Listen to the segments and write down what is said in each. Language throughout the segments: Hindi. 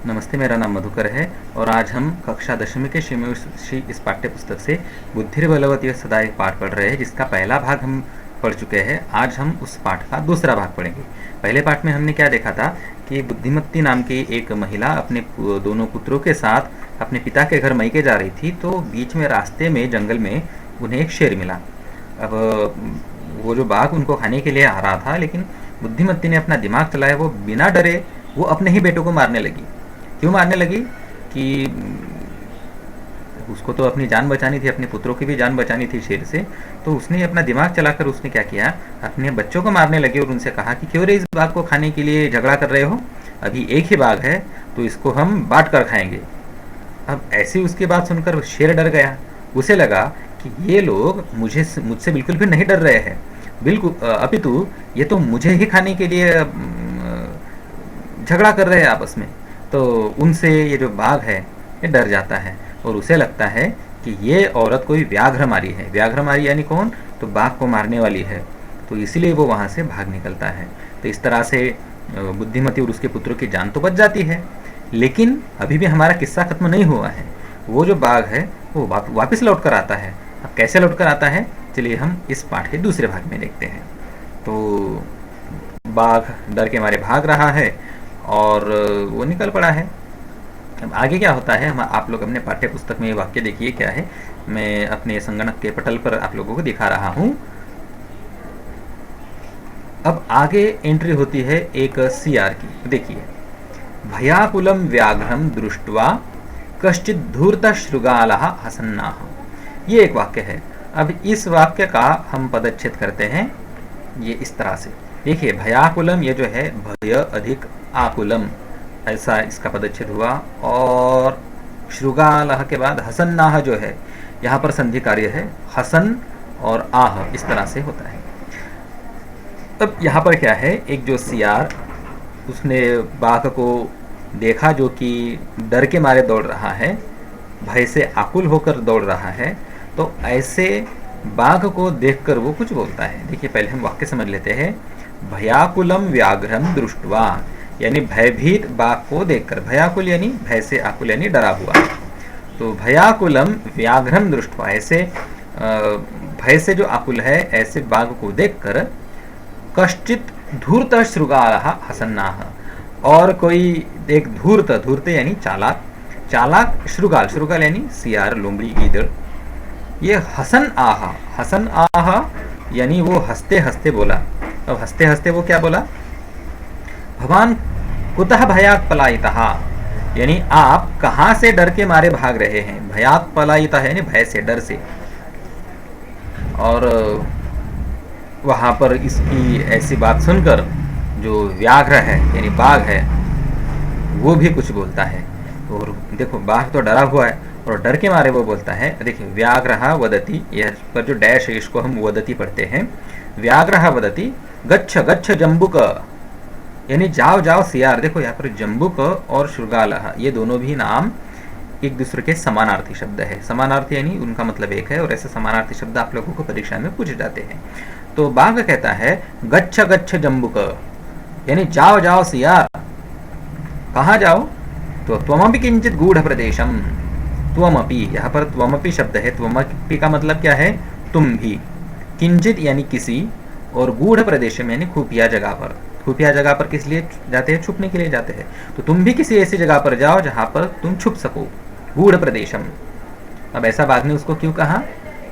नमस्ते, मेरा नाम मधुकर है और आज हम कक्षा 10वीं के श्री इस पाठ्य पुस्तक से बुद्धिर्बलवती सदा एक पाठ पढ़ रहे हैं, जिसका पहला भाग हम पढ़ चुके हैं। आज हम उस पाठ का दूसरा भाग पढ़ेंगे। पहले पाठ में हमने क्या देखा था कि बुद्धिमती नाम की एक महिला अपने दोनों पुत्रों के साथ अपने पिता के घर मैके जा रही थी, तो बीच में रास्ते में जंगल में उन्हें एक शेर मिला। अब वो जो बाघ उनको खाने के लिए आ रहा था, लेकिन बुद्धिमती ने अपना दिमाग चलाया, वो बिना डरे वो अपने ही बेटों को मारने लगी। क्यों मारने लगी कि उसको तो अपनी जान बचानी थी, अपने पुत्रों की भी जान बचानी थी शेर से। तो उसने अपना दिमाग चलाकर उसने क्या किया, अपने बच्चों को मारने लगे और उनसे कहा कि क्यों रे इस बाघ को खाने के लिए झगड़ा कर रहे हो, अभी एक ही बाघ है तो इसको हम बांट कर खाएंगे। अब ऐसी उसकी बात सुनकर शेर डर गया। उसे लगा कि ये लोग मुझसे बिल्कुल भी नहीं डर रहे हैं, बिल्कुल अपितु ये तो मुझे ही खाने के लिए झगड़ा कर रहे हैं आपस में। तो उनसे ये जो बाघ है ये डर जाता है और उसे लगता है कि ये औरत कोई व्याघ्र मारी है। व्याघ्र मारी यानी कौन, तो बाघ को मारने वाली है, तो इसलिए वो वहाँ से भाग निकलता है। तो इस तरह से बुद्धिमती और उसके पुत्रों की जान तो बच जाती है, लेकिन अभी भी हमारा किस्सा खत्म नहीं हुआ है। वो जो बाघ है वो वापस लौट कर आता है। अब कैसे लौट कर आता है, चलिए हम इस पाठ के दूसरे भाग में देखते हैं। तो बाघ डर के मारे भाग रहा है और वो निकल पड़ा है। अब आगे क्या होता है, हम आप लोग अपने पाठ्य पुस्तक में ये वाक्य देखिए क्या है। मैं अपने संगणक के पटल पर आप लोगों को दिखा रहा हूँ। अब आगे एंट्री होती है एक सीआर की। देखिए, भयाकुलम व्याघ्रम दृष्ट्वा कश्चित धूर्त श्रुगालः हसन्नाः, ये एक वाक्य है। अब इस वाक्य का हम पदच्छेद करते हैं ये इस तरह से। देखिए, भयाकुलम ये जो है भय अधिक आकुलम, ऐसा इसका पदच्छेद हुआ। और श्रुगालः के बाद हसन्नाः जो है, यहाँ पर संधि कार्य है, हसन और आह इस तरह से होता है। अब यहाँ पर क्या है, एक जो सियार उसने बाघ को देखा जो कि डर के मारे दौड़ रहा है, भय से आकुल होकर दौड़ रहा है, तो ऐसे बाघ को देखकर वो कुछ बोलता है। देखिए, पहले हम वाक्य समझ लेते हैं। भयाकुलम व्याघ्रम दृष्ट्वा यानी भयभीत बाघ को देखकर, भयाकुल यानी भय से आकुल यानी डरा हुआ। तो भयाकुलम व्याघ्रम दृष्ट्वा, ऐसे भय से जो आकुल है ऐसे बाघ को देखकर, कश्चित धूर्त श्रुगालः हसन्नाः, और कोई एक धूर्त यानी चालाक श्रुगाल यानी सियार, लोमड़ी, गीदड़, ये हसन आह यानी वो हंसते हंसते बोला। अब हंसते हंसते वो क्या बोला, भवान कुतः भयात् पलायितः, यानी आप कहाँ से डर के मारे भाग रहे हैं। भयात् पलायितः यानी भय से, डर से। और वहाँ पर इसकी ऐसी बात सुनकर जो व्याघ्र है यानी बाघ है वो भी कुछ बोलता है। और देखो, बाघ तो डरा हुआ है और डर के मारे वो बोलता है। देखिए, व्याघ्रः वदति, यह पर जो डैश है इसको हम वदति पढ़ते हैं। व्याघ्रः वदति गच्छ गच्छ जम्बुक, यानी जाओ जाओ सियार। देखो, यहाँ पर जम्बुक और श्रुगालः ये दोनों भी नाम एक दूसरे के समानार्थी शब्द है। समानार्थी यानी उनका मतलब एक है, और ऐसे समानार्थी शब्द आप लोगों को परीक्षा में पूछे जाते हैं। तो बाघ कहता है गच्छ गच्छ जम्बुक, यानी जाओ जाओ सियार। कहाँ जाओ, तो त्वमपि किंचित गूढ़ प्रदेशम, त्वमपि, यहाँ पर त्वमपि शब्द है। त्वमपि का मतलब क्या है, तुम भी, किंचित यानी किसी, और गूढ़ प्रदेशम यानी खुफिया जगह पर। खुफिया जगह पर किस लिए जाते हैं, छुपने के लिए जाते हैं। तो तुम भी किसी ऐसी जगह पर जाओ जहाँ पर तुम छुप सको, गूढ़ प्रदेशम। अब ऐसा बाघ ने उसको क्यों कहा,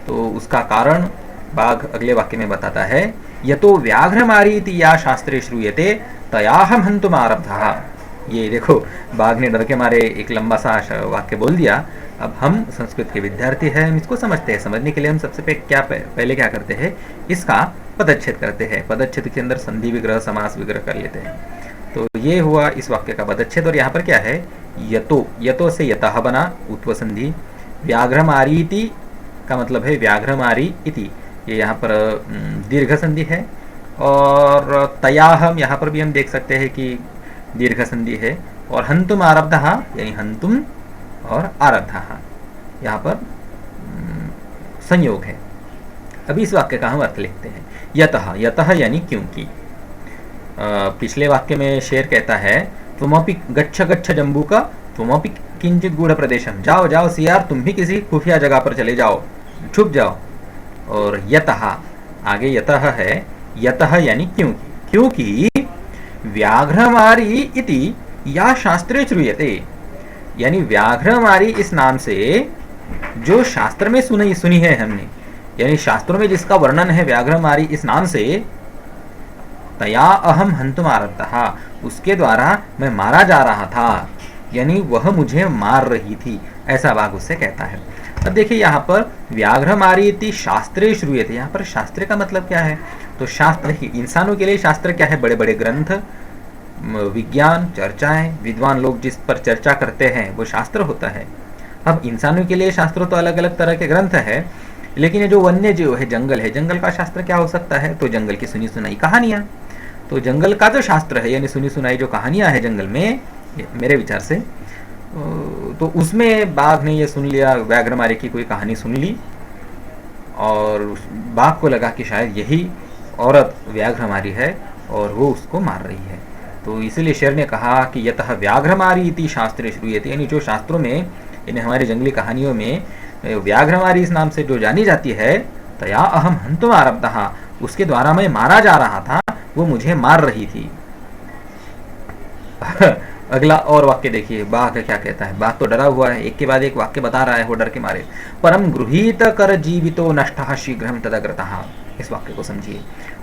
तो उसका कारण बाघ अगले वाक्य में बताता है। यतो व्याघ्र मारीति या शास्त्रे श्रूयते तयाहम हन्तुम आरब्धः। ये देखो, बाघ ने डर के मारे एक लंबा सा वाक्य बोल दिया। अब हम संस्कृत के विद्यार्थी हैं, हम इसको समझते हैं। समझने के लिए हम सबसे पहले क्या करते हैं, इसका पदच्छेद करते हैं। पदच्छेद के अंदर संधि विग्रह, समास विग्रह कर लेते हैं। तो ये हुआ इस वाक्य का पदच्छेद। और यहाँ पर क्या है, यतो से यतः बना, उत्व संधि। व्याघ्रमारीति का मतलब है व्याघ्रमारी इति, ये यहाँ पर दीर्घ संधि है। और तयाहम, यहाँ पर भी हम देख सकते हैं कि दीर्घ संधि है। और हंतुम आरब्धः यानी हंतुम और आरब्धः, यहाँ पर संयोग है। अभी इस वाक्य का हम अर्थ लिखते हैं। यतः, यतः यानी क्योंकि। पिछले वाक्य में शेर कहता है त्वमपि गच्छ गच्छ जम्बूका त्वमपि किंचित गूढ़ प्रदेशम, जाओ जाओ सियार, तुम भी किसी खुफिया जगह पर चले जाओ, छुप जाओ। और यतः, आगे यतः है, यतः यानी क्योंकि, क्योंकि व्याघ्रमारी इति या शास्त्रे श्रूयते, यानी व्याघ्रमारी इस नाम से जो शास्त्र में सुनी है हमने, यानी शास्त्रों में जिसका वर्णन है व्याघ्रमारी इस नाम से, तया अहम हंतुम आरब्धः, उसके द्वारा मैं मारा जा रहा था, यानी वह मुझे मार रही थी, ऐसा बाघ उससे कहता है। अब देखिए यहाँ पर व्याघ्रमारी इति शास्त्रे श्रूयते, यहाँ पर शास्त्र का मतलब क्या है? तो शास्त्र, इंसानों के लिए शास्त्र क्या है? बड़े बड़े ग्रंथ, विज्ञान, चर्चाएं, विद्वान लोग जिस पर चर्चा करते हैं वो शास्त्र होता है। अब इंसानों के लिए शास्त्र तो अलग अलग तरह के ग्रंथ है, लेकिन ये जो वन्य जीव है, जंगल है, जंगल का शास्त्र क्या हो सकता है? तो जंगल की सुनी सुनाई कहानियां। तो जंगल का जो शास्त्र है, यानी सुनी सुनाई जो कहानियां है जंगल में, मेरे विचार से, तो उसमें बाघ ने ये सुन लिया, व्याघ्रमारी की कोई कहानी सुन ली, और बाघ को लगा कि शायद यही औरत व्याघ्रमारी है और वो उसको मार रही है। तो इसीलिए शेर ने कहा कि यतः व्याघ्रमारी इति शास्त्रे श्रूयते, यानी जो शास्त्रों में, यानी हमारी जंगली कहानियों में व्याघ्रमारी इस नाम से जो जानी जाती है, तया अहम हंतुम आरब्धः, उसके द्वारा मैं मारा जा रहा था, वो मुझे मार रही थी। अगला और वाक्य देखिए, बाघ क्या कहता है। बाघ तो डरा हुआ है, एक के बाद एक वाक्य बता रहा है वो डर के मारे। परम गृहीत कर जीवितो नष्टः शीघ्रम तदग्रतः, इस वाक्य को समझिए।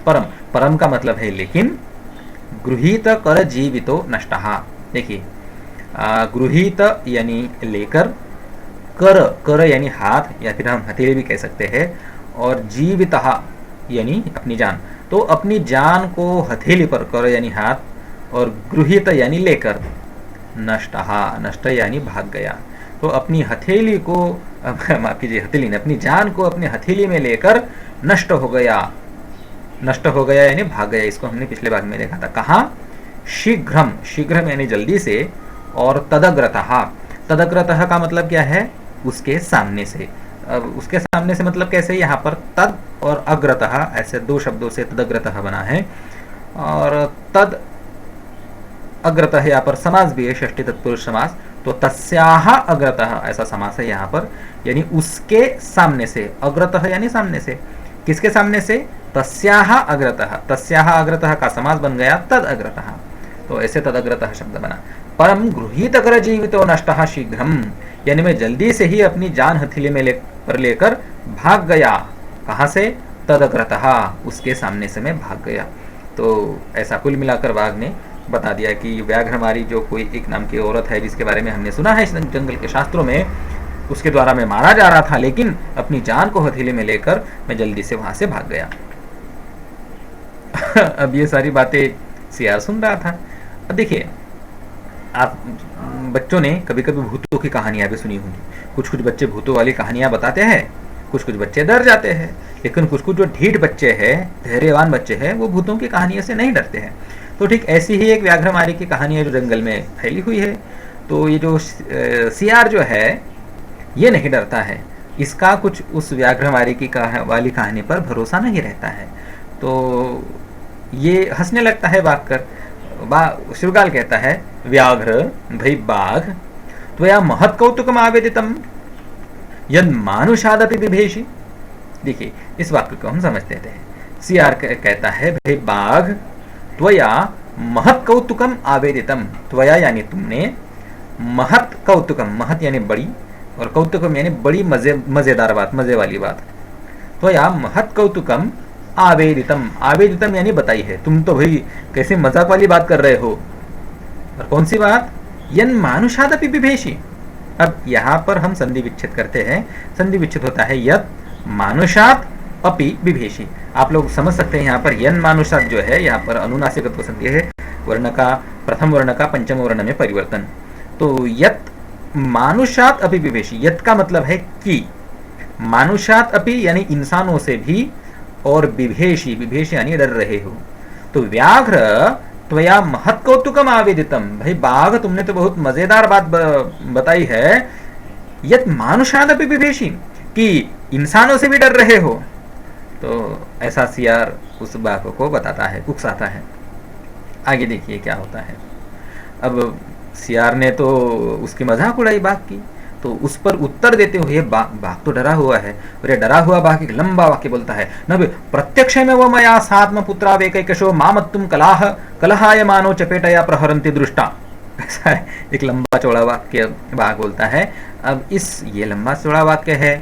परम, परम का मतलब है लेकिन, गृहीत कर जीवितो नष्टः, देखिए गृहीत यानी लेकर, कर, कर यानी हाथ या फिर हम हथेली भी कह सकते हैं, और जीवितः यानी अपनी जान, तो अपनी जान को हथेली पर, कर यानी हाथ, और गृहीत यानी लेकर, नष्टः, नष्ट यानी भाग गया, तो अपनी हथेली को, माफ कीजिए हथेली ने, अपनी जान को अपनी हथेली में लेकर नष्ट हो गया, नष्ट हो गया यानी भाग गया। इसको हमने पिछले भाग में देखा था। कहाँ? शीघ्रम, शीघ्रम यानी जल्दी से, और तदग्रतः, तदग्रतः का मतलब क्या है? उसके सामने से। अब उसके सामने से मतलब कैसे? यहाँ पर तद और अग्रतः ऐसे दो शब्दों से तदग्रतः बना है, और तद अग्रतः यहाँ पर समास भी है, षष्ठी तत्पुरुष समास, तो तस्याह अग्रतः ऐसा समास है यहाँ पर, यानी उसके सामने से, अग्रतः यानी सामने से। किसके सामने से? तस्याह अग्रतः, तस्याह अग्रतः का समास बन गया तद अग्रतः, तो ऐसे तद अग्रतः शब्द बना। परम गृहीत कर जीवितो नष्टः शीघ्रम, यानी मैं जल्दी से ही अपनी जान हथेली में लेकर भाग गया। कहाँ से? तद अग्रतः, उसके सामने से मैं भाग गया। तो ऐसा कुल मिलाकर बाघ ने बता दिया कि व्याघ्रमारी जो कोई एक नाम की औरत है, जिसके बारे में हमने सुना है जंगल के शास्त्रों में, उसके द्वारा मैं मारा जा रहा था, लेकिन अपनी जान को हथेली में लेकर मैं जल्दी से वहां से भाग गया। अब ये सारी बातें सियार सुन रहा था। अब देखिए, आप बच्चों ने कभी कभी भूतों की कहानियां भी सुनी होंगी। कुछ कुछ बच्चे भूतों वाली कहानियां बताते हैं, कुछ कुछ बच्चे डर जाते हैं, लेकिन कुछ कुछ जो ढीठ बच्चे हैं, धैर्यवान बच्चे हैं, वो भूतों की कहानियों से नहीं डरते हैं। तो ठीक ऐसी ही एक व्याघ्रमारी की कहानी है जो जंगल में फैली हुई है। तो ये जो सियार जो है ये नहीं डरता है, इसका कुछ उस व्याघ्रमारी की वाली कहानी पर भरोसा नहीं रहता है, तो ये हंसने लगता है बाघ कर। शृगाल कहता है, व्याघ्र भाई बाघ, त्वया महत् कौतुकम आवेदितम यद मानुषादपि बिभेषि। देखिए इस वाक्य को हम समझते हैं। सियार कहता है, भाई बाघ, त्वया महत् कौतुकम आवेदितम, त्वया यानी तुमने, महत् कौतुकम, महत् यानी बड़ी, और कौतुकम यानी बड़ी मजेदार बात, मजे वाली बात। त्वया महत् कौतुकम आवेदितम, आवेदितम यानी बताई है। तुम तो भाई कैसे मजाक वाली बात कर रहे हो। और कौन सी बात? यन मानुषादपि बिभेषि। अब यहाँ पर हम संधि विच्छेद करते हैं। संधि विच्छेद होता है यत मानुषात अपि बिभेषि। आप लोग समझ सकते हैं यहाँ पर यन मानुषात जो है, यहाँ पर अनुनासिकत्व संधि है, वर्ण का प्रथम वर्ण का पंचम वर्ण में परिवर्तन। तो यत मानुषात अपि बिभेषि, यत का मतलब है कि, मानुषात अपि यानी इंसानों से भी, और बिभेषि, बिभेषि यानी डर रहे हो। तो व्याघ्र त्वया महत् कौतुकम आवेदितम, भाई बाघ तुमने तो बहुत मजेदार बात बताई है, यत मानुषादपि बिभेषि, कि इंसानों से भी डर रहे हो। तो ऐसा सियार उस बाघ को बताता है, उकसाता है। आगे देखिए क्या होता है। अब सियार ने तो उसकी मजाक उड़ाई बाघ की, तो उस पर उत्तर देते हुए बाघ तो डरा हुआ है, और ये डरा हुआ बाघ एक लंबा वाक्य बोलता है, न प्रत्यक्ष में वो मया सात्म पुत्रा वेकैकशो मामत्तुम कलाह कलहाय मानो चपेटया प्रहरन्ति दृष्टा। ऐसा है, एक लंबा चौड़ा वाक्य बाघ बोलता है। अब ये लंबा चौड़ा वाक्य है,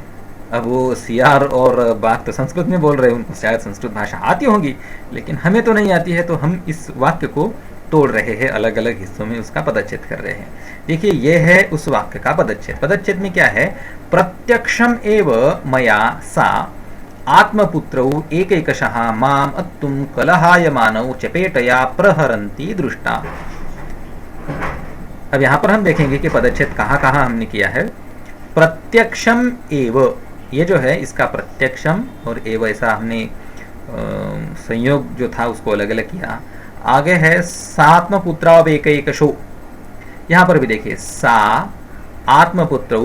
अब वो सियार और बाघ तो संस्कृत में बोल रहे हैं, उनको शायद संस्कृत भाषा आती होगी, लेकिन हमें तो नहीं आती है, तो हम इस वाक्य को तोड़ रहे हैं, अलग अलग हिस्सों में उसका पदच्छेद कर रहे हैं। देखिए, यह है उस वाक्य का पदच्छेद। पदच्छेद में क्या है? प्रत्यक्षम एव मया सा आत्मपुत्रौ एकैकशः माम अत्तुम कलहायमानौ चपेटया प्रहरन्ति दृष्टा। अब यहां पर हम देखेंगे कि पदच्छेद कहां कहां हमने किया है। प्रत्यक्षम एव, ये जो है इसका प्रत्यक्षम और एव ऐसा हमने संयोग जो था उसको अलग अलग किया। आगे है सात्मपुत्रा एकैकशो, यहां पर भी देखिए सा आत्मपुत्रौ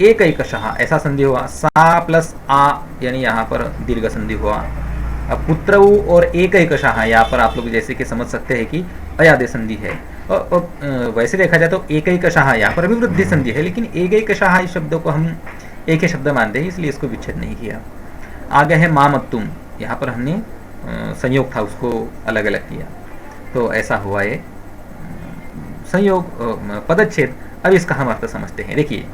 एकैकशः, ऐसा संधि हुआ, सा प्लस आ यानी यहाँ पर दीर्घ संधि हुआ। अब पुत्रौ और एकैकशः, यहाँ पर आप लोग जैसे कि समझ सकते हैं कि अयादि संधि है, और वैसे देखा जाए तो एकैकशः यहाँ पर भी वृद्धि संधि है, लेकिन एकैकशः इस शब्द को हम एक ही शब्द मानते हैं, इसलिए इसको विच्छेद नहीं किया। आगे है मामत्तुम, यहाँ पर हमने संयोग था उसको अलग अलग किया, तो ऐसा हुआ ये संयोग पदच्छेद। अब इसका हम अर्थ समझते हैं। देखिए,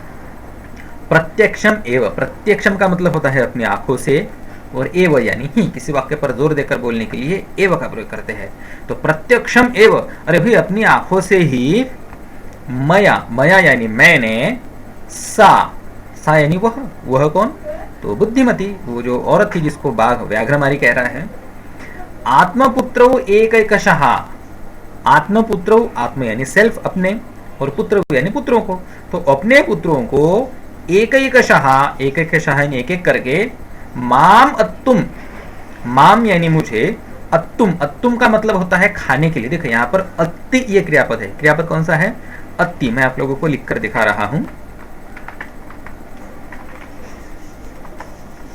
प्रत्यक्षम एव, प्रत्यक्षम का मतलब होता है अपनी आंखों से, और एव यानी ही, किसी वाक्य पर जोर देकर बोलने के लिए एव का प्रयोग करते हैं। तो प्रत्यक्षम एव, अरे भाई अपनी आंखों से ही, मया, मया यानी मैंने, सा यानी वह कौन? तो बुद्धिमती, वो जो औरत थी जिसको बाघ व्याघ्रमारी कह रहा है। आत्मपुत्रौ एकैकशः, आत्मपुत्रौ, आत्म यानी सेल्फ अपने, और पुत्र यानी पुत्रों को, तो अपने पुत्रों को एकैकशः, एकैकशः यानी एक एक करके, माम अत्तुम, माम यानी मुझे, अत्तुम, अत्तुम का मतलब होता है खाने के लिए। देखो यहाँ पर अत्ति ये क्रियापद है, क्रियापद कौन सा है? अत्ति। मैं आप लोगों को लिखकर दिखा रहा हूं,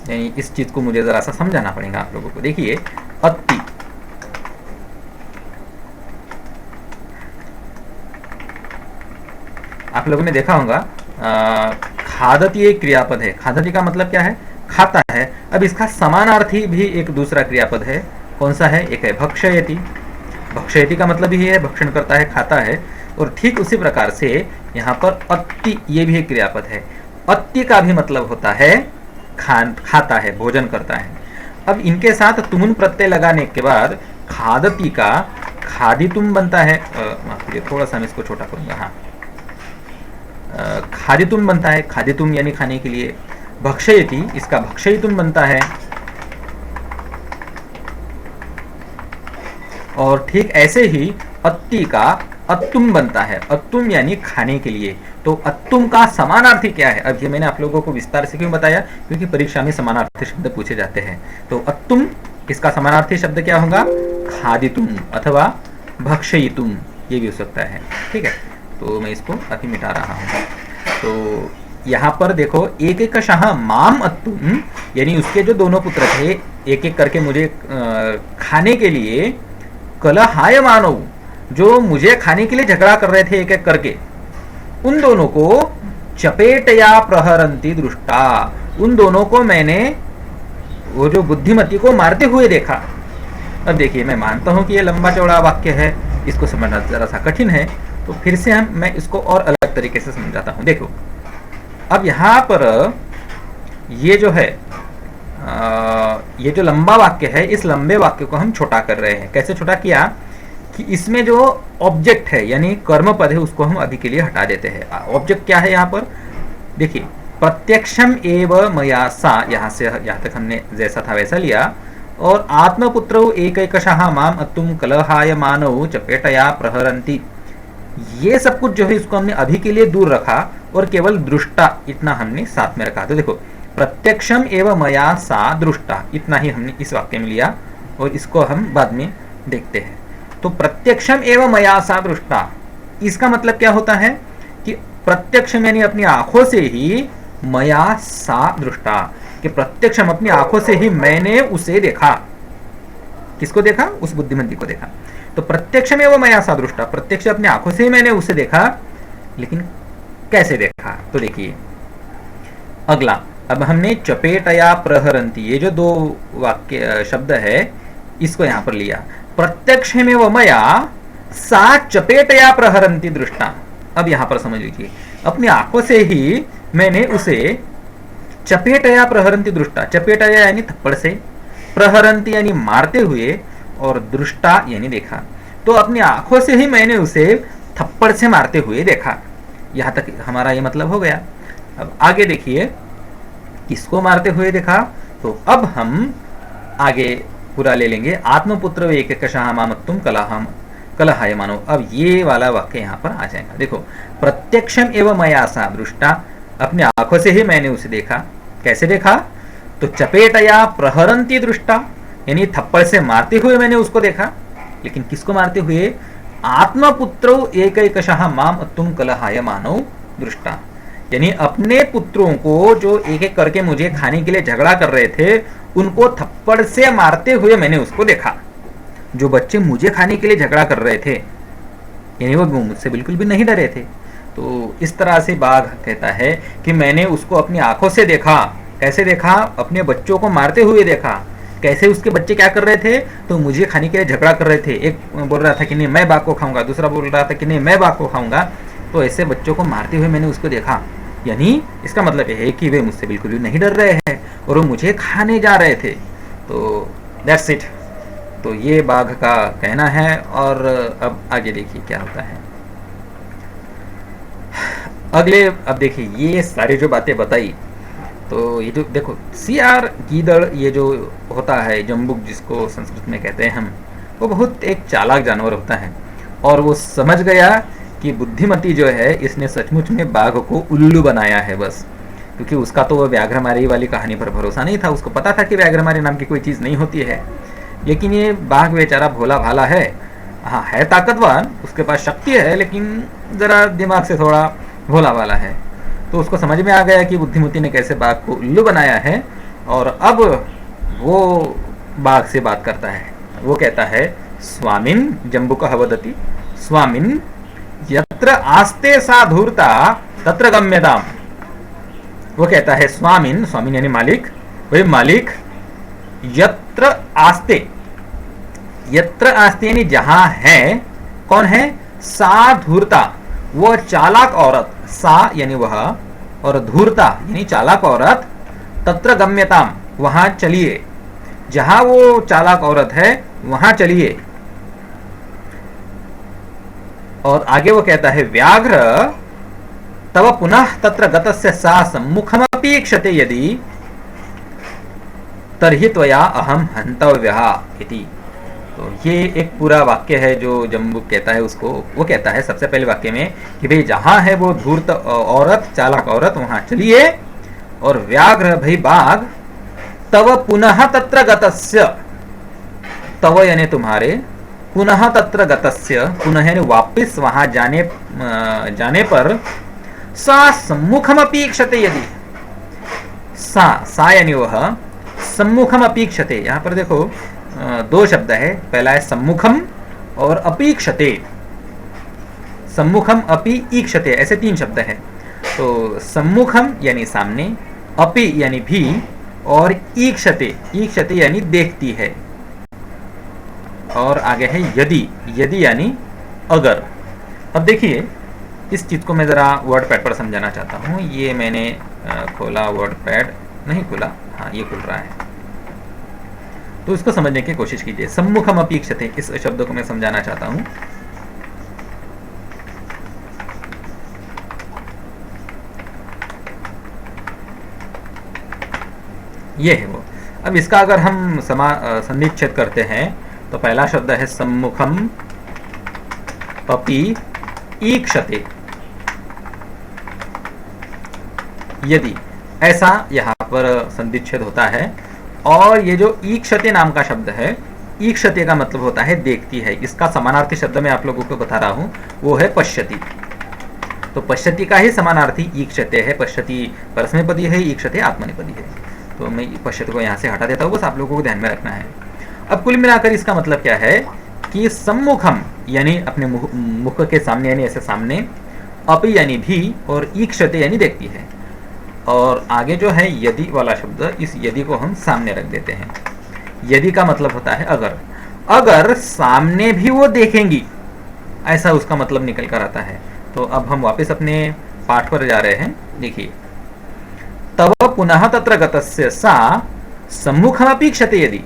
यानी इस चीज को मुझे जरा सा समझाना पड़ेगा आप लोगों को। देखिए, अत्ति, आप लोगों ने देखा होगा खादती एक क्रियापद है। खादती का मतलब क्या है? खाता है। अब इसका समानार्थी भी एक दूसरा क्रियापद है, कौन सा है? एक है भक्षयति। भक्षयति का मतलब ही है भक्षण करता है, खाता है। और ठीक उसी प्रकार से यहाँ पर अत्ति, ये भी एक क्रियापद है। अत्ति का भी मतलब होता है खाता है, भोजन करता है। अब इनके साथ तुमुन प्रत्यय लगाने के बाद खादती का खादितुम बनता है, थोड़ा सा मैं इसको छोटा करूंगा, हाँ, खादितुम बनता है, खादितुम यानी खाने के लिए। भक्षयति, इसका भक्षयितुम बनता है। और ठीक ऐसे ही अत्ति का अत्तुम बनता है, अत्तुम यानी खाने के लिए। तो अत्तुम का समानार्थी क्या है? अब ये मैंने आप लोगों को विस्तार से क्यों बताया? क्योंकि परीक्षा में समानार्थी शब्द पूछे जाते हैं। तो अत्तुम, इसका समानार्थी शब्द क्या होगा? खादितुम अथवा भक्षयितुम, ये भी हो सकता है। ठीक है, तो मैं इसको अति मिटा रहा हूँ। तो यहाँ पर देखो, एक एक शह माम अत्तुम, यानी उसके जो दोनों पुत्र थे, एक एक करके मुझे खाने के लिए, कलहाय मानव, जो मुझे खाने के लिए झगड़ा कर रहे थे एक एक करके, उन दोनों को चपेटया प्रहरंती दृष्टा, उन दोनों को मैंने वो जो बुद्धिमती को मारते हुए देखा। अब देखिए, मैं मानता हूं कि ये लंबा चौड़ा वाक्य है, इसको समझना जरा सा कठिन है, तो फिर से मैं इसको और अलग तरीके से समझाता हूं। देखो, अब यहां पर ये जो है ये जो लंबा वाक्य है, इस लंबे वाक्य को हम छोटा कर रहे हैं। कैसे छोटा किया? कि इसमें जो ऑब्जेक्ट है यानी कर्म पद है, उसको हम अभी के लिए हटा देते हैं। ऑब्जेक्ट क्या है यहाँ पर? देखिए, प्रत्यक्षम एव मया सा, यहाँ से यहाँ तक हमने जैसा था वैसा लिया, और आत्मपुत्रौ एकैकशः माम अत्तुम कलहाय मानौ चपेटया प्रहरन्ति, ये सब कुछ जो है इसको हमने अभी के लिए दूर रखा, और केवल दृष्टा इतना हमने साथ में रखा। तो देखो, प्रत्यक्षम एव मया सा दृष्टा, इतना ही हमने इस वाक्य में लिया, और इसको हम बाद में देखते हैं। तो प्रत्यक्षम एवं मया सा दृष्टा, इसका मतलब क्या होता है? कि प्रत्यक्षम यानी अपनी आंखों से ही, मया सा दृष्टा, कि प्रत्यक्षम अपनी आंखों से ही मैंने उसे देखा। किसको देखा? उस बुद्धिमती को देखा। तो प्रत्यक्ष में वो मया सा दृष्टा, प्रत्यक्ष अपनी आंखों से ही मैंने उसे देखा, लेकिन कैसे देखा? तो देखिए अगला, अब हमने चपेटया प्रहरंती, ये जो दो वाक्य शब्द है इसको यहां पर लिया। प्रत्यक्ष में वो मया सा चपेटया प्रहरंती दृष्टा। अब यहां पर समझ लीजिए, अपनी आंखों से ही मैंने उसे चपेटया प्रहरंती दृष्टा, चपेटया यानी थप्पड़ से, प्रहरंती यानी मारते हुए, और दृष्टा यानी देखा। तो अपनी आंखों से ही मैंने उसे थप्पड़ से मारते हुए देखा। यहां तक हमारा ये मतलब हो गया। अब आगे देखिए, किसको मारते हुए देखा? तो अब हम आगे पूरा ले लेंगे। आत्मपुत्र एक मामत्तुम कलहम कलहाय मानो। अब ये वाला वाक्य यहाँ पर आ जाएगा। देखो, प्रत्यक्षम एवं मया सा दृष्टा, अपने आंखों से ही मैंने उसे देखा। कैसे देखा? तो चपेटया प्रहरंती दृष्टा, यानी थप्पड़ से मारते हुए मैंने उसको देखा। लेकिन किसको मारते हुए? आत्मपुत्रो एकैकशः माम तुम कलहाय मानो दृष्टा, यानी अपने पुत्रों को जो एक एक करके मुझे खाने के लिए झगड़ा कर रहे थे, उनको थप्पड़ से मारते हुए मैंने उसको देखा। जो बच्चे मुझे खाने के लिए झगड़ा कर रहे थे, यानी वो मुझसे बिल्कुल भी नहीं डरे थे। तो इस तरह से बाघ कहता है कि मैंने उसको अपनी आंखों से देखा। कैसे देखा? अपने बच्चों को मारते हुए देखा। कैसे? उसके बच्चे क्या कर रहे थे? तो मुझे खाने के लिए झगड़ा कर रहे थे। एक बोल रहा था कि नहीं मैं बाघ को खाऊंगा, दूसरा बोल रहा था कि नहीं मैं बाघ को खाऊंगा। तो ऐसे बच्चों को मारते हुए मैंने उसको देखा। यानी इसका मतलब यह है कि वे मुझसे बिल्कुल भी नहीं डर रहे हैं और वो मुझे खाने जा रहे थे। तो दैट्स इट। तो ये बाघ का कहना है। और अब आगे देखिए क्या होता है अगले। अब देखिए ये सारी जो बातें बताई, तो ये जो देखो सियार गीदड़, ये जो होता है जम्बुक जिसको संस्कृत में कहते हैं हम, वो बहुत एक चालाक जानवर होता है। और वो समझ गया कि बुद्धिमती जो है इसने सचमुच में बाघ को उल्लू बनाया है बस। क्योंकि उसका तो वो व्याघ्रमारी वाली कहानी पर भरोसा नहीं था। उसको पता था कि व्याघ्रमारी नाम की कोई चीज़ नहीं होती है। लेकिन ये बाघ बेचारा भोला भाला है। हाँ है ताकतवर, उसके पास शक्ति है, लेकिन ज़रा दिमाग से थोड़ा भोला भाला है। तो उसको समझ में आ गया कि बुद्धिमती ने कैसे बाघ को उल्लू बनाया है। और अब वो बाघ से बात करता है। वो कहता है स्वामिन जम्बुकः वदति स्वामिन यत्र आस्ते सा धूर्ता तत्र गम्यताम। वो कहता है स्वामिन, स्वामिन यानी मालिक, वही मालिक, यत्र आस्ते, यत्र आस्ते यानी जहां है, कौन है? सा धूर्ता, वो चालाक औरत, सा यानी वह, और धूर्ता यानी चालाक औरत, तत्र गम्यताम वहां चलिए, जहां वो चालाक औरत है वहां चलिए। और आगे वो कहता है व्याघ्र तव पुनः तत्र गतस्य सा सम्मुखमपीक्षते यदि तर्हि त्वया अहम हंतव्यः इति। तो ये एक पूरा वाक्य है जो जम्बुक कहता है उसको। वो कहता है सबसे पहले वाक्य में कि भाई जहां है वो धूर्त औरत, चालाक औरत, वहां चलिए। और व्याघ्र भाई बाघ, तव पुनः तत्र गतस्य, तव यानी तुम्हारे, पुनः तत्र गतस्य, पुनः यानी वापिस वहां जाने पर, सा सम्मुखम अपेक्षते यदि, सा यानी वह, सम्मुखम अपेक्षते। यहां पर देखो दो शब्द है, पहला है सम्मुखम और अपेक्षते। सम्मुखम अपि ईक्षते, ऐसे तीन शब्द है। तो सम्मुखम यानी सामने, अपि यानी भी, और ईक्षते, ईक्षते यानी देखती है। और आगे है यदि, यदि यानी अगर। अब देखिए इस चीज को मैं जरा वर्ड पैड पर समझाना चाहता हूँ। ये मैंने खोला, वर्ड पैड नहीं खुला, हाँ ये खुल रहा है, तो इसको समझने की कोशिश कीजिए। सम्मुखम अपेक्षते, इस शब्द को मैं समझाना चाहता हूँ। ये है वो। अब इसका अगर हम संधिच्छेद करते हैं तो पहला शब्द है सम्मुखम अपि ईक्षते यदि, ऐसा यहाँ पर संधिच्छेद होता है। और ये जो ईक्षते नाम का शब्द है, ईक्षते का मतलब होता है देखती है। इसका समानार्थी शब्द मैं आप लोगों को बता रहा हूँ, वो है पश्यति। तो पश्यति का ही समानार्थी ईक्षते है। पश्यति परस्मैपदी है, ईक्षते आत्मनेपदी है। तो मैं पश्यति को यहाँ से हटा देता हूँ, बस आप लोगों को ध्यान में रखना है। अब कुल मिलाकर इसका मतलब क्या है कि सम्मुखम यानी अपने मुख के सामने यानी ऐसे सामने, अपि यानी भी, और ईक्षते यानी देखती है। और आगे जो है यदि वाला शब्द, इस यदि को हम सामने रख देते हैं। यदि का मतलब होता है अगर, अगर सामने भी वो देखेंगी, ऐसा उसका मतलब निकल कर आता है। तो अब हम वापस अपने पाठ पर जा रहे हैं। देखिए, तव पुनः तत्र गतस्य सा सम्मुखमपीक्षते यदि,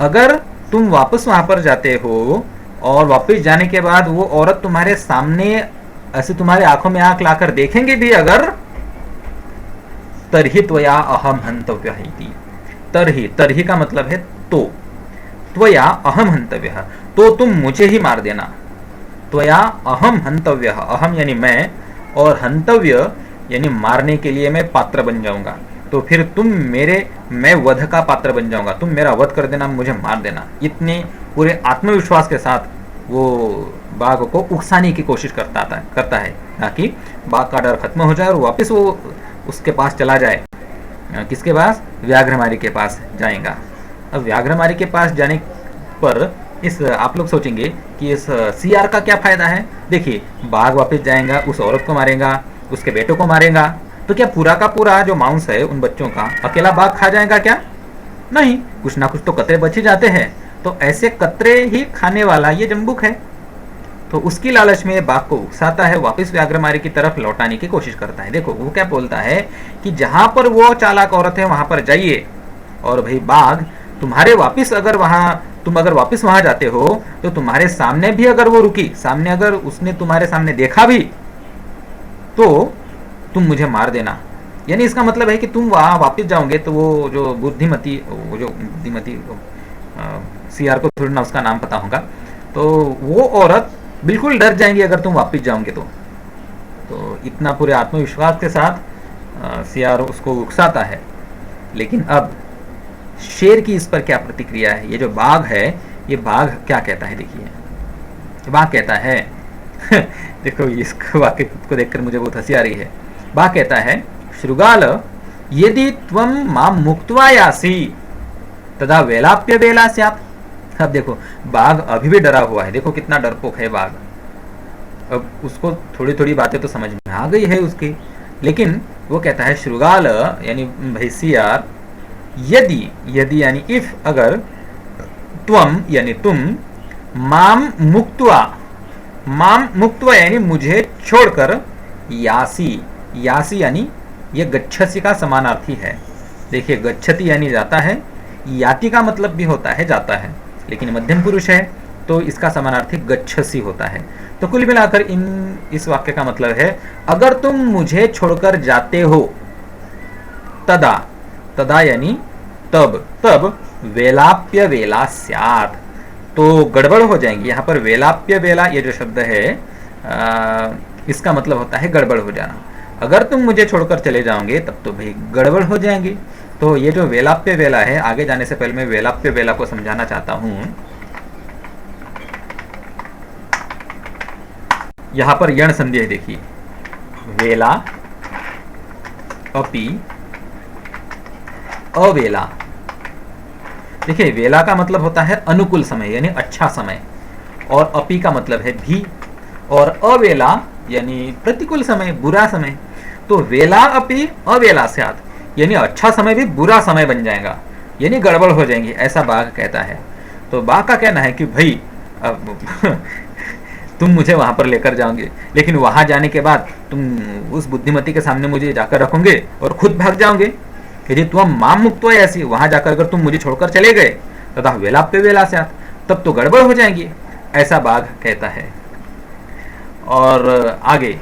अगर तुम वापस वहां पर जाते हो और वापस जाने के बाद वो औरत तुम्हारे सामने ऐसे तुम्हारे आंखों में आंख लाकर देखेंगे भी अगर, तरहि त्वया अहम हंतव्यः इति। तरहि, तरहि का मतलब है तो, त्वया अहम हंतव्यः, तो तुम मुझे ही मार देना। त्वया अहम हंतव्यः, अहम यानी मैं, और हंतव्य यानी मारने के लिए मैं पात्र बन जाऊंगा। तो फिर तुम मेरे, मैं वध का पात्र बन जाऊंगा, तुम मेरा वध कर देना, मुझे मार देना। इतने पूरे आत्मविश्वास के साथ वो बाघ को उकसाने की कोशिश करता है ताकि बाघ का डर खत्म हो जाए और वापस वो उसके पास चला जाए। किसके पास? व्याघ्रमारी के पास जाएगा। अब व्याघ्रमारी के पास जाने पर इस आप लोग सोचेंगे कि इस सीआर का क्या फायदा है। देखिए, बाघ वापस जाएगा, उस औरत को मारेगा, उसके बेटों को मारेगा, तो क्या पूरा का पूरा जो मांस है उन बच्चों का अकेला बाघ खा जाएगा क्या? नहीं, कुछ ना कुछ तो कतरे बच ही जाते हैं। तो ऐसे कतरे ही खाने वाला ये जम्बुक है। तो उसकी लालच में बाघ को उकसाता है, वापस व्याघ्रमारी की तरफ लौटाने की कोशिश करता है। देखो वो क्या बोलता है कि जहां पर वो चालाक औरत है वहां पर जाइए, और भाई बाघ तुम्हारे वापस अगर वहां, तुम अगर वापस वहां जाते हो तो तुम्हारे सामने भी अगर वो रुकी, सामने अगर उसने तुम्हारे सामने देखा भी, तो तुम मुझे मार देना। यानी इसका मतलब है कि तुम वहां वापस जाओगे तो वो जो बुद्धिमती सीआर को थोड़ा ना उसका नाम पता होगा, तो वो औरत बिल्कुल डर जाएंगी अगर तुम वापस जाओगे तो इतना पूरे आत्मविश्वास के साथ सीआर उसको उकसाता है। लेकिन अब शेर की इस पर क्या प्रतिक्रिया है? ये जो बाघ है, ये बाघ क्या कहता है? देखिए, बाघ कहता है देखो इसको वाक्य को देखकर मुझे बहुत हंसी आ रही है। बाघ कहता है, श्रुगाल यदि त्वं मां मुक्त्वा यासि तदा वेलाप्य वेला स्यात्। अब देखो, बाघ अभी भी डरा हुआ है। देखो कितना डरपोक है बाघ। अब उसको थोड़ी थोड़ी बातें तो समझ में आ गई है उसकी, लेकिन वो कहता है श्रुगाल यानी भाई सीआर, यदि, यदि यानी इफ, अगर, त्वम यानी तुम, माम मुक्त्वा, माम मुक्त्वा यानी मुझे छोड़कर, यासी, यासी यानी ये गच्छसी का समानार्थी है। देखिए, गच्छति यानी जाता है, याति का मतलब भी होता है जाता है, लेकिन मध्यम पुरुष है तो इसका समानार्थी गच्छसी होता है। तो कुल मिलाकर इस वाक्य का मतलब है, अगर तुम मुझे छोड़कर जाते हो, तदा, तदा यानी तब, तब वेलाप्य वेला स्यात्, तो गड़बड़ हो जाएंगी। यहाँ पर वेलाप्य वेला ये जो शब्द है इसका मतलब होता है गड़बड़ हो जाना। अगर तुम मुझे छोड़कर चले जाओगे तब तो भाई गड़बड़ हो जाएंगी। तो ये जो वेलाप्य वेला है, आगे जाने से पहले मैं वेलाप्य वेला को समझाना चाहता हूं। यहां पर यण संधि है, देखिए, वेला, अपि, अवेला। देखिए, वेला का मतलब होता है अनुकूल समय यानी अच्छा समय, और अपि का मतलब है भी, और अवेला यानी प्रतिकूल समय, बुरा समय। तो वेला अपि अवेला स्यात् यानी अच्छा समय भी बुरा समय बन जाएगा, यानी गड़बड़ हो जाएंगी, ऐसा बाघ कहता है। तो बाघ का कहना है कि भाई तुम मुझे वहां पर लेकर जाओगे, लेकिन वहां जाने के बाद तुम उस बुद्धिमती के सामने मुझे जाकर रखोगे और खुद भाग जाओगे। यदि तुम माम मुक्त ऐसी, वहां जाकर अगर तुम मुझे छोड़कर चले गए तथा वेलाप्य वेला स्यात्, तब तो गड़बड़ हो जाएंगी, ऐसा बाघ कहता है। और आगे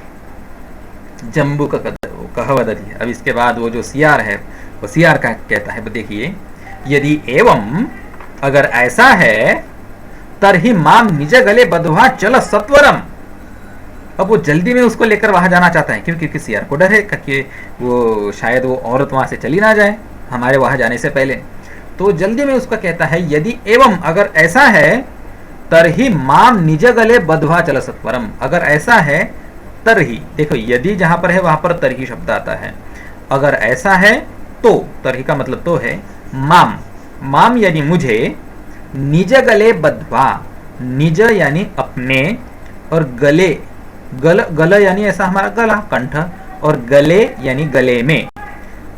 जम्बू का कह वदति है। अब इसके बाद वो जो सीआर है वो सीआर का कहता है, देखिए, यदि एवं, अगर ऐसा है, तरहि माम निज गले बधवा चल सत्वरम। अब वो जल्दी में उसको लेकर वहां जाना चाहता है, क्योंकि सीआर को डर है कि वो शायद वो औरत वहां से चली ना जाए हमारे वहां जाने से पहले। तो जल्दी में उसका कहता है, यदि एवं, अगर ऐसा है, तरहि माम निज गले बधवा चल सत्वरम। अगर ऐसा है, तरहि, देखो यदि जहां पर है वहां पर तरहि शब्द आता है। अगर ऐसा है तो, तरहि का मतलब तो है, माम, माम यानी मुझे, निज गले बधवा, निज यानी अपने, और गले, गल यानी ऐसा हमारा गला कंठ, और गले यानी गले में।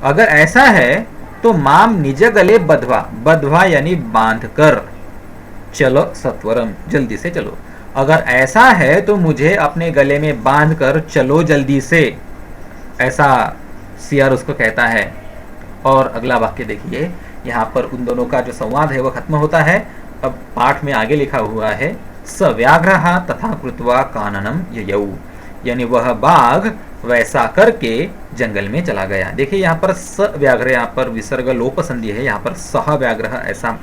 अगर ऐसा है तो माम निज गले बधवा, बधवा यानी बांध कर, चलो सत्वरम जल्दी से चलो। अगर ऐसा है तो मुझे अपने गले में बांध कर चलो जल्दी से, ऐसा सीआर उसको कहता है। और अगला वाक्य देखिए, यहाँ पर उन दोनों का जो संवाद है वो खत्म होता है। अब पाठ में आगे लिखा हुआ है स व्याघ्रः तथा कृत्वा काननम ययौ, यानी वह बाघ वैसा करके जंगल में चला गया। देखिए यहाँ पर स व्याघ्र, यहाँ पर विसर्ग लोप संधि है, यहाँ पर सह व्याघ्रः ऐसा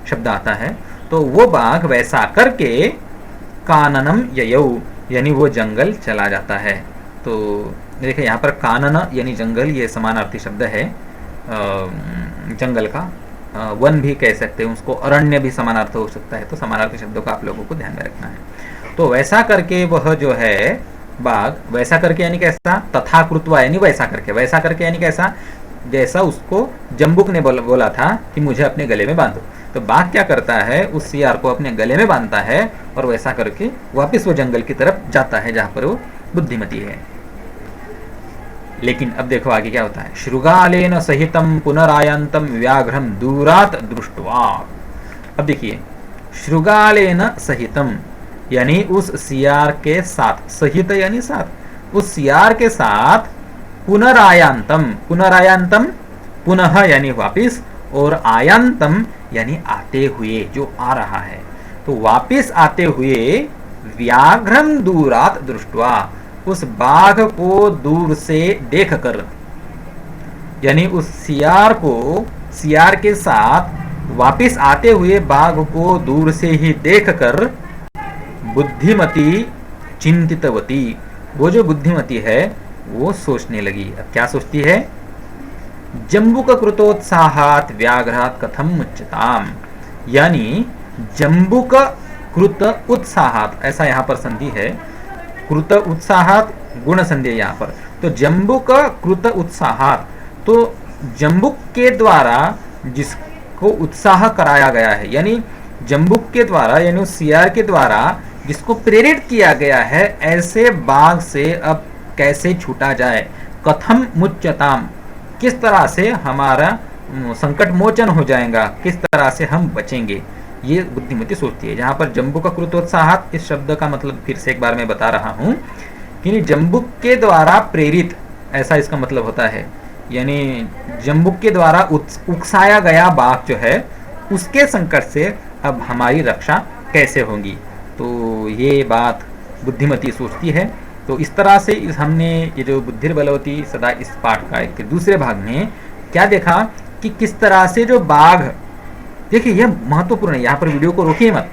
शब्द आता है। तो वो बाघ वैसा करके काननम ययौ, यानी वो जंगल चला जाता है। तो देखिए यहाँ पर कानन यानी जंगल, ये समानार्थी शब्द है जंगल का। वन भी कह सकते हैं उसको, अरण्य भी समानार्थ हो सकता है। तो समानार्थी शब्दों का आप लोगों को ध्यान में रखना है। तो वैसा करके वह जो है बाघ, वैसा करके यानी कैसा, तथा कृत्वा यानी वैसा करके, वैसा करके यानी कैसा, जैसा उसको जम्बुक ने बोला था कि मुझे अपने गले में बांधो। तो बाघ क्या करता है, उस सियार को अपने गले में बांधता है और वैसा करके वापस वो जंगल की तरफ जाता है जहां पर वो बुद्धिमती है। लेकिन अब देखो आगे क्या होता है, श्रुगालेन सहितम पुनरायंतम व्याघ्रम दूरात दृष्ट्वा। अब देखिए, श्रुगालेन सहितम यानी उस सियार के साथ, सहित यानी साथ, उस सियार के साथ पुनरायंतम, पुनरायंतम पुनः यानी वापिस, और आयंतम यानी आते हुए, जो आ रहा है। तो वापिस आते हुए व्याघ्रम दूरात दृष्ट्वा, उस बाघ को दूर से देखकर, यानी उस सियार को, सियार के साथ वापिस आते हुए बाघ को दूर से ही देखकर बुद्धिमती चिंतितवती, वो जो बुद्धिमती है वो सोचने लगी। अब क्या सोचती है, जम्बुक कृतोत्साहात व्याघ्रात कथम मुच्यताम, यानी जम्बुक कृत उत्साहात, ऐसा यहाँ पर संधि है, कृत उत्साहात गुण संधि है यहाँ पर। तो जम्बुक कृत उत्साहात, तो जम्बुक के द्वारा जिसको उत्साह कराया गया है, यानी जम्बुक के द्वारा यानी उस सियार के द्वारा जिसको प्रेरित किया गया है, ऐसे बाघ से अब कैसे छूटा जाए। कथम मुच्यताम, किस तरह से हमारा संकट मोचन हो जाएगा, किस तरह से हम बचेंगे, ये बुद्धिमती सोचती है। जहां पर जम्बुक कृतोत्साहात, इस शब्द का मतलब फिर से एक बार मैं बता रहा हूं कि जम्बुक के द्वारा प्रेरित, ऐसा इसका मतलब होता है। यानी जम्बुक के द्वारा उकसाया गया बाघ जो है, उसके संकट से अब हमारी रक्षा कैसे होगी। तो ये बात बुद्धिमती सोचती है। तो इस तरह से हमने ये जो बुद्धिर्बलवती सदा, इस पाठ का एक दूसरे भाग में क्या देखा कि किस तरह से जो बाघ, देखिए यह महत्वपूर्ण है, यहाँ पर वीडियो को रोकिए मत।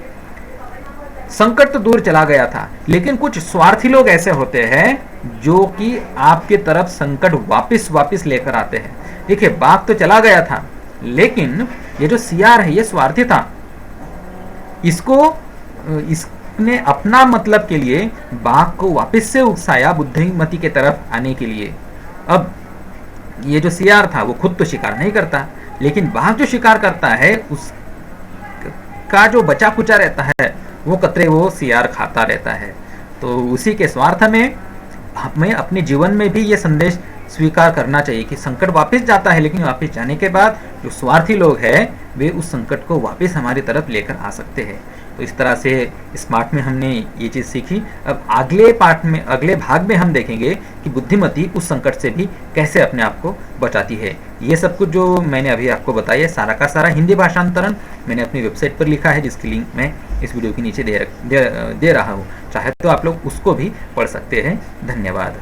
संकट तो दूर चला गया था, लेकिन कुछ स्वार्थी लोग ऐसे होते हैं जो कि आपके तरफ संकट वापिस लेकर आते हैं। देखिए बाघ तो चला गया था, लेकिन ये जो सियार है ये स्वार्थी था। इसने अपना मतलब के लिए बाघ को वापस से उकसाया बुद्धिमती के तरफ आने के लिए। अब ये जो सियार था वो खुद तो शिकार नहीं करता, लेकिन बाघ जो शिकार करता है उसका जो बचा कुचा रहता है वो कतरे वो सियार खाता रहता है। तो उसी के स्वार्थ में हमें अपने जीवन में भी ये संदेश स्वीकार करना चाहिए कि संकट वापस जाता है, लेकिन वापस जाने के बाद जो स्वार्थी लोग हैं वे उस संकट को वापस हमारी तरफ लेकर आ सकते हैं। तो इस तरह से इस पाठ में हमने ये चीज़ सीखी। अब अगले पाठ में, अगले भाग में हम देखेंगे कि बुद्धिमती उस संकट से भी कैसे अपने आप को बचाती है। ये सब कुछ जो मैंने अभी आपको बताया है, सारा का सारा हिंदी भाषांतरण मैंने अपनी वेबसाइट पर लिखा है, जिसकी लिंक मैं इस वीडियो के नीचे दे रहा हूँ। चाहे तो आप लोग उसको भी पढ़ सकते हैं। धन्यवाद।